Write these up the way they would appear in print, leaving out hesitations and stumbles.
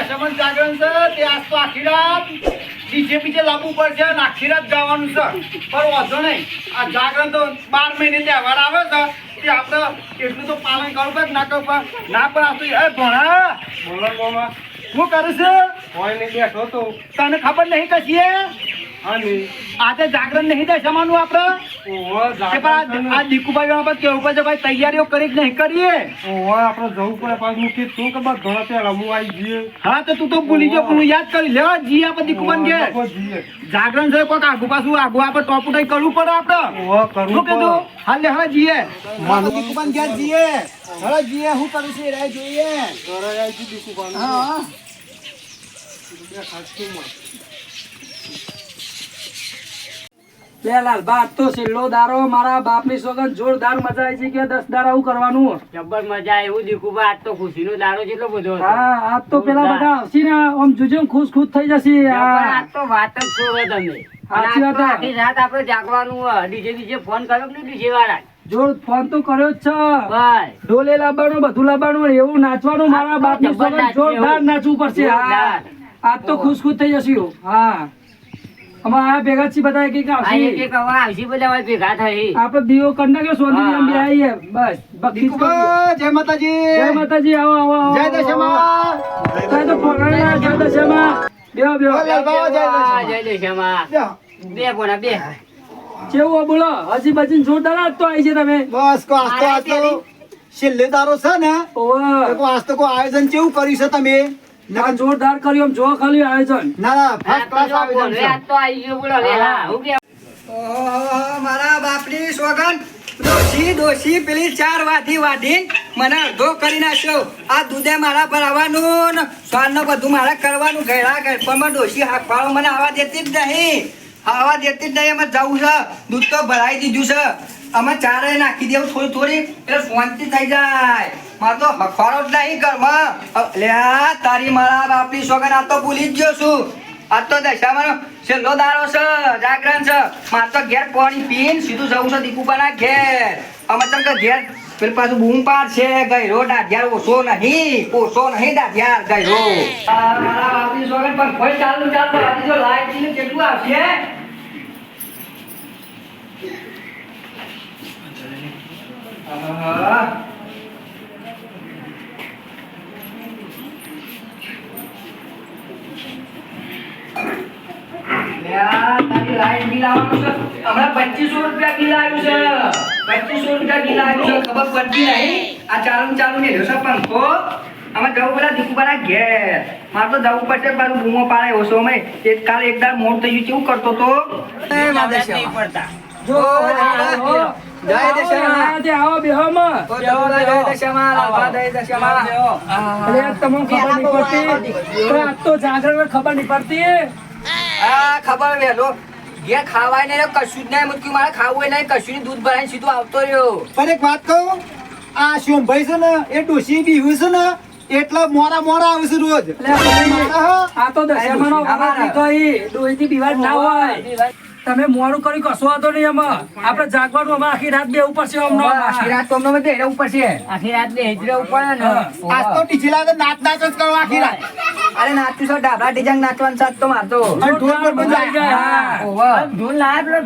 દશમન જાગરણ છે તે આજ તો આખી રાત ડીજે બીજે લાવવું પડશે અને આખી રાત ગાવાનું છે પણ વાંધો નહીં આ જાગરણ તો 12 મહિને તહેવાર આવે છે તે આપણે એટલું તો પાલન કરવું પડે ના કરવું ના પણ આવતું એ ભણા બોલો બોલો શું કરે છે કોઈ નહીં બેઠો તો તને ખબર નહીં કશી આજે જાગરણ નહીં થાય જમાનું આપણે આ દીકુભાઈ આપણે કેવું પડે ભાઈ તૈયારીઓ કરી નહીં કરીએ આપણે જવું પડે પાછું મૂકી શું ખબર ઘણા પેલા હું આવી જઈએ હા તો તું તો ભૂલી ગયો હું યાદ કરી લે જી આપણે દીકુભાઈ કે જાગરણ છે કોઈક આગુ પાછું આગુ આપણે ટોપ ઉઠાઈ કરવું પડે આપણે શું કીધું હાલ લે હવે જીએ દીકુભાઈ ઘેર જીએ હવે જીએ શું કરું છું રે જોઈએ હા લાલબા તો છેલ્લો દારો મારા બાપની સોગન જોરદાર મજા આવી છે કે 10 દાડા હું કરવાનું જબર મજા એવું દીકુબા આજ તો ખુશીનો દાડો જેટલો બધો હતો હા આજ તો પેલા બધા આવશે ને આમ જુજુમ ખુશ થઈ જશે આજ તો વાત જ છોડો તમે સાચી વાત આખી રાત આપણે જાગવાનું ડીજે ફોન કર્યો કે ડીજે વાળા જોર ફોન તો કર્યો જ છે ભાઈ ઢોલે લાવવાનું બધું લાવવાનું એવું નાચવાનું મારા બાપની સોગન જોરદાર નાચવું પડશે હા આજ તો ખુશ થઈ જશે હા અમારા ભેગા છે બધા એક આવશે બધા ભેગા થઈ આપણે દીવો કંડા કે સોંધી આમ બે આવીએ બસ ભક્તિ જય માતાજી આવો જય દશમા જય તો પોરાણા જય દશમા બેહો જય દેશમાં બે પોણા બે કેવું બોલો હજી બચીને જોરદાર આજ તો આવી છે તમે બસ કો આજ તો છેલ્લે દારો છે ને આજ તો કોઈ આયોજન કેવું કર્યું છે તમે ના જોરદાર કર્યું જો ખાલી આયોજન ના ફર્સ્ટ ક્લાસ આયોજન છે આજ તો આવી ગયો બોલો વેલા હું કે ઓહો મારા બાપની સોગન ડોશી પેલી 4 વાઢી મને અડધો કરી નાખ્યો આ દૂધે મારા પર આવવાનું ને સ્વાનનું બધું મારે કરવાનું ઘેડા ઘેડપણમાં ડોશી હાકવાળો મને આવા દેતી જ નહીં અમે જવું છે દૂધ તો ભરાઈ દીધું છે અમે ચારે નાખી દેવું થોડી એટલે શાંતિ થઈ જાય મારે તો હખવાડો જ નહીં ઘરમાં લ્યા તારી મારા બાપની સોગન આ તો ભૂલી જ ગયો છું આ તો દશામાનો છેલ્લો દારો છે જાગરણ છે મારે તો ઘેર પાણી પીને સીધું જવું છે દીકુબાના ઘેર અમે તમને ઘેર પેલું પાછું બૂમ પાડ છે ગયરો દાઢિયાર ઓછો નહીં દાઢિયાર ગયરો મારા બાપની સોગન પણ કોઈ ચાલુ જો લાઈટ જીને કેટલું આવશે લાઈટ બિલ આવવાનું છે હમણાં 2500 રૂપિયા બિલ આવ્યું છે 2500 રૂપિયા બિલ આવ્યું છે ખબર પડતી નહીં આ ચાલુ ને રહ્યો છે પંખો અમે જવું પેલા દીકુબાના ઘેર મારે તો જવું પડશે પાછું બૂમો પાડે ઓછો મેં કાલે એક દાડ મોડ થઈ ગયું કેવું કરતો તો નહીં પડતા જય દશામાં આવો બેહો માં જય દશામાં લાભા જય દશામાં અરે તમને ખબર નહીં પડતી આજ તો જાગરણ ખબર નહીં પડતી આ ખબર વેલો ઘેર ખાવાય ને કશું જ નહીં મુક્યું મારે ખાવું હોય નહીં કશું દૂધ ભરાઈને સીધું આવતો રહ્યો પણ એક વાત કહું આ શોમભાઈ છે ને એ ડોશી બીવું છે ને એટલા મોડા આવે છે રોજ આ તો દશામાનો ડોહીથી બીવાજ ના હોય તમે મોડું કરી કશો હતો નહીં એમાં આપણે જાગવાનું અમારે આખી રાત બેવું પડશે આખી રાત તો અમને બેહવું પડશે આખી રાત બે હેજરા ઉપર ને આજ તો ટીચલા તો નાચ જ કરો આખી રાત અરે નાચું છો ડાબલા ડીજાંગ નાચવાનું સાથ તો મારતો અને ઢોલ પર પણ જાય ઢોલ લાય પેલો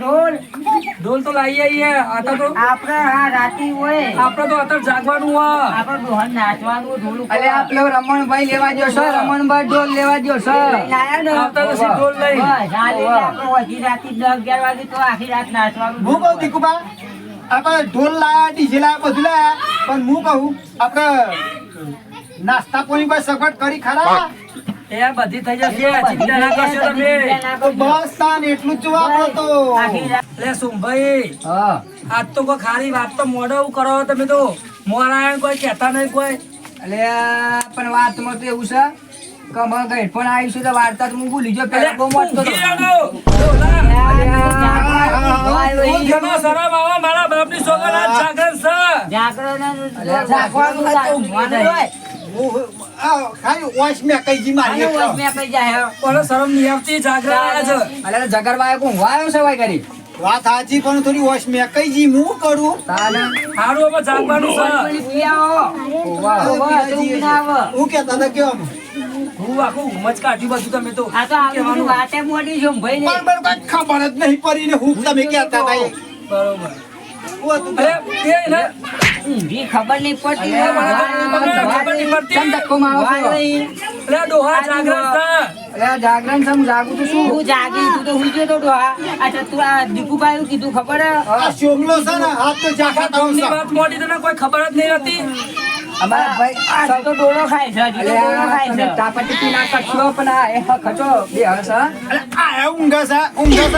ઢોલ તો લાવી આવીએ આ તો આપણે હા રાતી હોય આપણે તો અત્યારે જાગવાનું હોય આપણે ડોહન નાચવાનું ઢોલ અરે આ પેલો રમણભાઈ લેવા ગયો છે રમણભાઈ ઢોલ લેવા ગયો છે આવતા તો ઢોલ લઈ આખી રાતી 10-11 વાગે તો આખી રાત નાચવાનું હું કહું દીકુબા આપણે ઢોલ લાયા ડીજે લાયા બધું લાયા પણ હું કહું આપણે નાસ્તા પાણી પર સગવડ કરી ખરા એ બધી થઈ જશે ચિંતા ના કરશો તમે બસ તાન એટલું જ વાપરો તો લે સુમભાઈ આજ તો કોઈ ખારી વાત તો મોઢે કરો તમે તો મોરાયણ કોઈ કહેતા નહીં કોઈ અલે પણ વાતમાં તો એવું છે કમર ગઈ પણ આવીશું તો વાર્તા તો હું ભૂલી ગયો પેલા બહુ મોટો શરમ આવા મારા બાપની સોગન આજ જાગરણ ખાલી વોશ મે કઈ જી મારી ઓલો શરમ નહીં આવતી જાગરણ અલે જગરવાય કો વાયો છે વાય કરી વાત સાચી પણ થોડી વોશ મે કઈ જી હું કરું હારું હવે જાગવાનું છે હું કેતા હતા કેમ હું આખું ઉમજ કાઢ્યું બધું તમે તો આ તો આવી બધી વાતે મોટી છે ભાઈ ને પણ કઈ ખબર જ નહીં પડી ને હું તમે કહેતા હતા એ. બરોબર હું હતું અરે એ ને ઊંધી ખબર નહીં પડતી અરે મને ખબર નહીં પડતી. કેમ ધક્કો મારો છો? અરે ડોહા જાગ્રત થા. અરે આ જાગરણ છે, હું જાગું તો શું? હું જાગી તું તો હુઈ ગયો તો ડોહા. અચ્છા તું આ દીપુભાઈ કીધું ખબર હે? આ શોમલો છે ને હાથ તો જાખા થાવ ગામની છે. વાત મોટી તને કોઈ ખબર જ નહીં હતી. અમારા ભાઈ આ હજુ તો ડોલો ખાય છે હજુ તો ડોલો ખાય છે. તાપતી પી ના કરશો પણ આ એ ખચો બે હસ હા? અરે આ હે ઊંઘા છે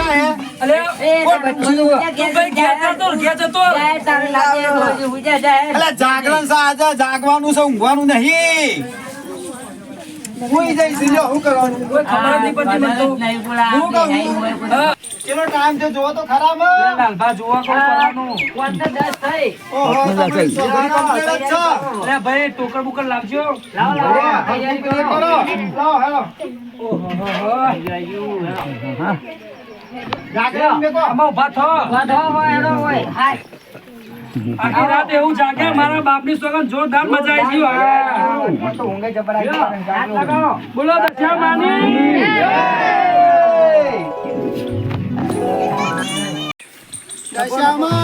હે. અરે એ તો બધું તું ભાઈ ઘેર જતો ઘેર જતો. જાય તારે લાગે રોજ હુઈ જાય. અલા જાગરણ છે આજે જાગવાનું છે ઊંઘવાનું નહીં. હુઈ જઈશ લ્યો હું કરવાનું. કોઈ ખબર જ નહીં પડતી મને તો. નહીં બોલા હું કહું? હા. ચલો ટાઈમ છે જોવો તો ખરા માં. અરે લાલભા જોવા કોણ કરવાનું. 10 થઈ. ઓહો તમારી છોકરી કમ્પ્લીટ જ છે. અરે ભાઈ ટોકર બુકર લાવજો. લાવો અરે, લાવો હરખું પેલી કરો. લાવો, હેલો. જાગરણ મેકો. આમાં ઊભા થો. વધો હોય એનો હોય હાય આખી રાત એવું જાગે મારા બાપની સોગંદ જોરદાર મજા આવી ગઈ. હું તો ઊંઘે જબર આવી ગયો. હાથ લગાવો. બોલો દશા માની દશામાં